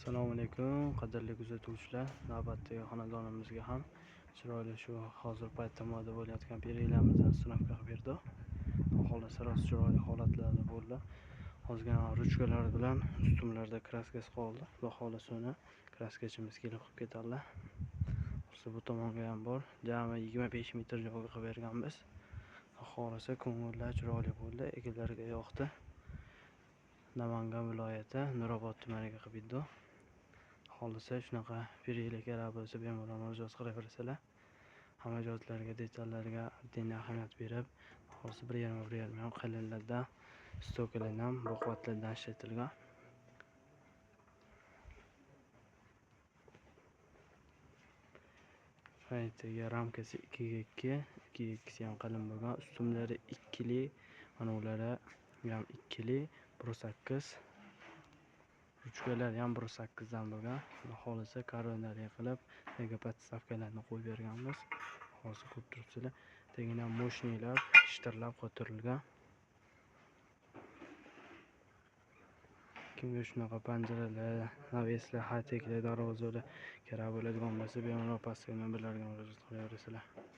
Assalomu alaykum qadrli kuzatuvchilar. Navbatdagi xonadonimizga ham chiroyli shu hozir paytda moda bo'layotgan periylarimizdan sinovga qilib berdi. Xohlasa rost chiroyli holatlarda bo'ldi. Ozgina ruchkalar bilan ustunlarda kraskasi qoldi. Xudo xohlasa uni kraskachimiz kelib qilib ketadilar. Bu tomonga ham bor. Jami 25 metr joyga qilib berganmiz. Xohlasa ko'ngillar chiroyli bo'ldi. Egalariga yoqdi. Namangan viloyati Nurobod tumaniga qilib berdi. Xohlasa shunaqa periylar kerak bo'lsa bemalol murojaat qilaversalar. Hamma joylarga detallarga dinga ahamiyat berib, xohlasa bir yarim qalinlardan, stokalardan, boqvatlardan ishlatilgan. Paytiga ramkasi 2x2, 2x ham qalin bo'lgan, ustunlari 2li, mana ular ham 2li, 1.8. Ruchkalar ham 1.8 dan bo'lgan. Xohlasa koronali qilib, nega podstavkalarni qo'yib berganmiz. Hozir ko'rib turibsizlar. Tegina mo'shniylar ishtirlab qo'ytirilgan. Kimga shunaqa panjaralar, naveslar, high-teklar, darvozalar kerak bo'ladigan bo'lsa, bemalol pastga nomberlarga murojaat qilaverasizlar.